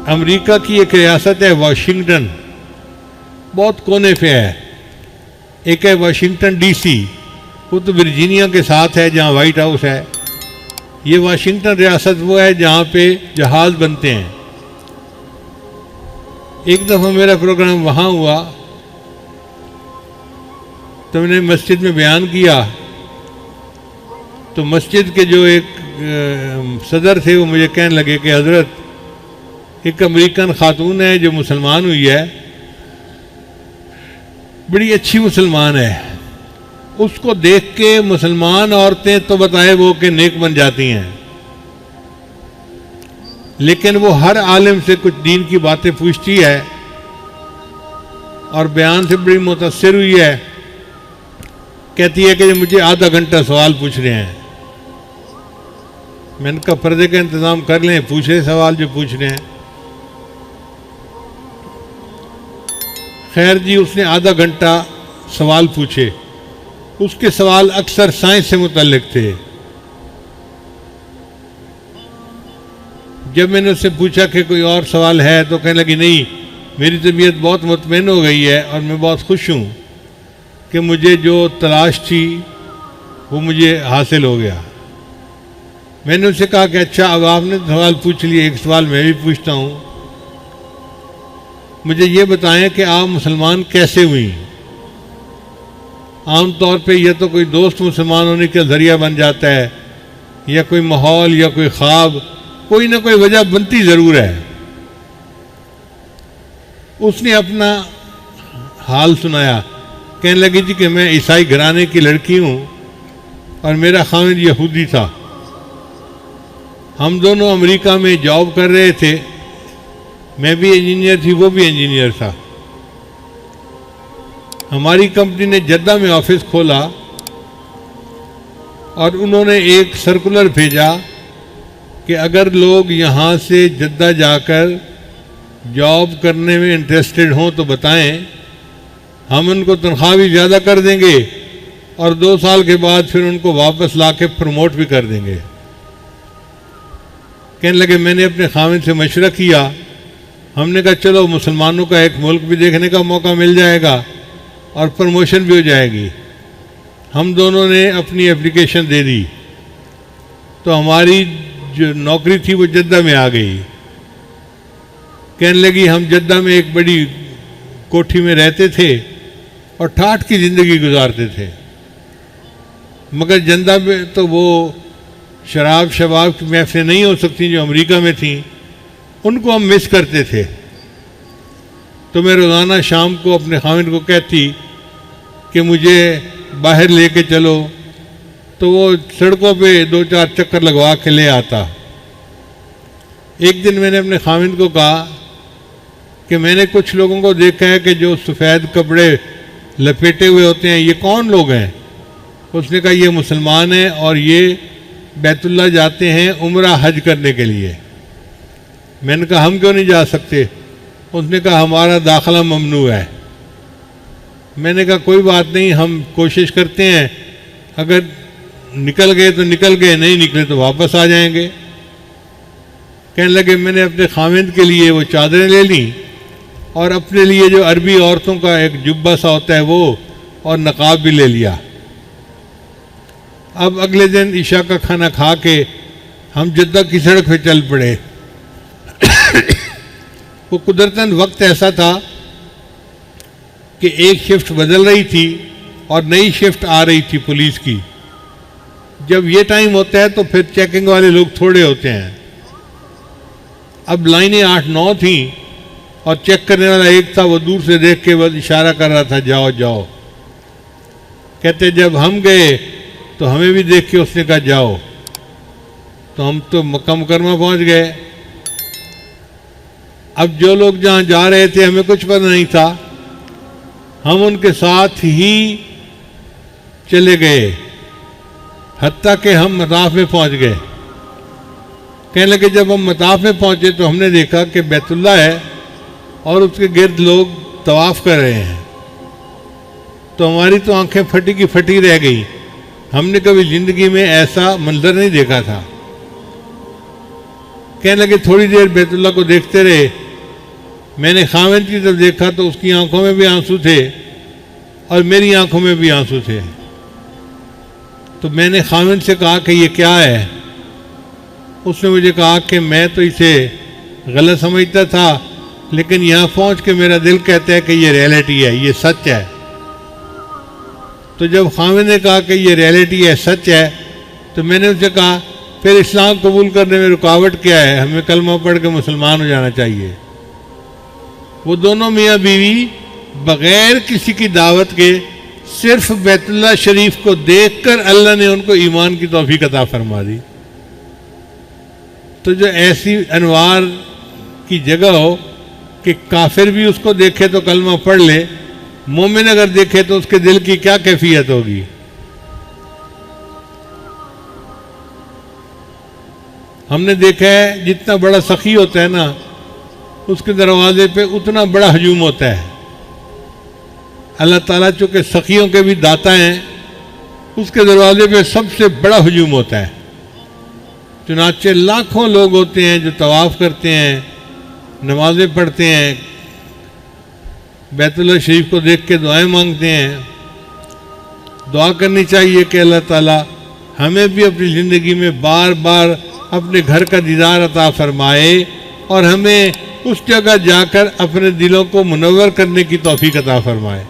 America की एक रियासत है वाशिंगटन, बहुत कोने पे है। एक है वाशिंगटन डीसी, वो तो वर्जीनिया के साथ है जहाँ वाइट हाउस है। ये वाशिंगटन रियासत वो है जहाँ पे जहाज बनते हैं। एक दफ़ा मेरा प्रोग्राम वहाँ हुआ तो मैंने मस्जिद में बयान किया, तो मस्जिद के जो एक सदर थे वो मुझे कहने लगे कि हज़रत, एक अमेरिकन खातून है जो मुसलमान हुई है, बड़ी अच्छी मुसलमान है, उसको देख के मुसलमान औरतें तो बताए वो कि नेक बन जाती हैं, लेकिन वो हर आलिम से कुछ दीन की बातें पूछती है और बयान से बड़ी मुतासिर हुई है। कहती है कि मुझे आधा घंटा सवाल पूछ रहे हैं। मैंने कहा पर्दे का इंतज़ाम कर लें, पूछे सवाल जो पूछ रहे हैं। खैर जी, उसने आधा घंटा सवाल पूछे। उसके सवाल अक्सर साइंस से मुतल्लिक थे। जब मैंने उससे पूछा कि कोई और सवाल है तो कहने लगी नहीं, मेरी तबीयत बहुत मुतमईन हो गई है और मैं बहुत खुश हूँ कि मुझे जो तलाश थी वो मुझे हासिल हो गया। मैंने उससे कहा कि अच्छा, अब आपने सवाल पूछ लिए, एक सवाल मैं भी पूछता हूँ। मुझे ये बताएं कि आप मुसलमान कैसे हुई? आम तौर पे यह तो कोई दोस्त मुसलमान होने का ज़रिया बन जाता है, या कोई माहौल या कोई ख्वाब, कोई ना कोई वजह बनती ज़रूर है। उसने अपना हाल सुनाया। कहने लगी थी कि मैं ईसाई घराने की लड़की हूँ और मेरा खामिद यहूदी था। हम दोनों अमेरिका में जॉब कर रहे थे। मैं भी इंजीनियर थी, वो भी इंजीनियर था। हमारी कंपनी ने जद्दा में ऑफिस खोला और उन्होंने एक सर्कुलर भेजा कि अगर लोग यहाँ से जद्दा जाकर जॉब करने में इंटरेस्टेड हों तो बताएं, हम उनको तनख्वाह भी ज़्यादा कर देंगे और 2 साल के बाद फिर उनको वापस ला के प्रमोट भी कर देंगे। कहने लगे मैंने अपने खामिद से मशवरा किया। हमने कहा चलो मुसलमानों का एक मुल्क भी देखने का मौका मिल जाएगा और प्रमोशन भी हो जाएगी। हम दोनों ने अपनी एप्लीकेशन दे दी तो हमारी जो नौकरी थी वो जद्दा में आ गई। कहने लगी हम जद्दा में एक बड़ी कोठी में रहते थे और ठाठ की ज़िंदगी गुजारते थे, मगर जद्दा में तो वो शराब शबाब की महफिलें नहीं हो सकती जो अमेरिका में थी, उनको हम मिस करते थे। तो मैं रोज़ाना शाम को अपने खामिद को कहती कि मुझे बाहर लेके चलो, तो वो सड़कों पे 2-4 चक्कर लगवा के ले आता। एक दिन मैंने अपने खामिद को कहा कि मैंने कुछ लोगों को देखा है कि जो सफ़ेद कपड़े लपेटे हुए होते हैं, ये कौन लोग हैं? उसने कहा ये मुसलमान हैं और ये बैतुल्लाह जाते हैं उम्रा हज करने के लिए। मैंने कहा हम क्यों नहीं जा सकते? उसने कहा हमारा दाखिला ममनू है। मैंने कहा कोई बात नहीं, हम कोशिश करते हैं, अगर निकल गए तो निकल गए, नहीं निकले तो वापस आ जाएंगे। कहने लगे मैंने अपने खामिद के लिए वो चादरें ले ली और अपने लिए जो अरबी औरतों का एक जुब्बा सा होता है वो, और नकाब भी ले लिया। अब अगले दिन ईशा का खाना खा के हम जद्दा की सड़क पे चल पड़े। वो कुदरतन वक्त ऐसा था कि एक शिफ्ट बदल रही थी और नई शिफ्ट आ रही थी पुलिस की। जब ये टाइम होता है तो फिर चेकिंग वाले लोग थोड़े होते हैं। अब लाइनें 8-9 थी और चेक करने वाला एक था, वो दूर से देख के बस इशारा कर रहा था जाओ जाओ। कहते जब हम गए तो हमें भी देख के उसने कहा जाओ, तो हम तो मक्का मुकरमा पहुंच गए। अब जो लोग जहाँ जा रहे थे हमें कुछ पता नहीं था, हम उनके साथ ही चले गए हत्ता कि हम मताफ में पहुंच गए। कहने लगे जब हम मताफ में पहुंचे तो हमने देखा कि बैतुल्लाह है और उसके गिर्द लोग तवाफ कर रहे हैं। तो हमारी तो आंखें फटी की फटी रह गई। हमने कभी ज़िंदगी में ऐसा मंजर नहीं देखा था। कहने लगे थोड़ी देर बैतुल्लाह को देखते रहे। मैंने खाविंद की तरफ देखा तो उसकी आंखों में भी आंसू थे और मेरी आंखों में भी आंसू थे। तो मैंने खाविंद से कहा कि ये क्या है। उसने मुझे कहा कि मैं तो इसे गलत समझता था, लेकिन यहाँ पहुँच के मेरा दिल कहता है कि ये रियलिटी है, ये सच है। तो जब खाविंद ने कहा कि ये रियलिटी है, सच है, तो मैंने उससे कहा फिर इस्लाम कबूल करने में रुकावट क्या है, हमें कलमा पढ़ के मुसलमान हो जाना चाहिए। वो दोनों मियाँ बीवी बग़ैर किसी की दावत के सिर्फ बैतुल्लाह शरीफ को देखकर अल्लाह ने उनको ईमान की तौफीक अता फरमा दी। तो जो ऐसी अनवार की जगह हो कि काफिर भी उसको देखे तो कलमा पढ़ ले, मोमिन अगर देखे तो उसके दिल की क्या कैफियत होगी। हमने देखा है जितना बड़ा सखी होता है ना, उसके दरवाजे पे उतना बड़ा हजूम होता है। अल्लाह ताला चूँकि सखियों के भी दाता हैं, उसके दरवाजे पे सबसे बड़ा हजूम होता है। चुनाचे लाखों लोग होते हैं जो तवाफ़ करते हैं, नमाज़ें पढ़ते हैं, बैतुल्लाह शरीफ को देख के दुआएं मांगते हैं। दुआ करनी चाहिए कि अल्लाह ताला हमें भी अपनी ज़िंदगी में बार बार अपने घर का दीदार अता फरमाए और हमें उस जगह जाकर अपने दिलों को मुनव्वर करने की तौफीक अता फरमाए।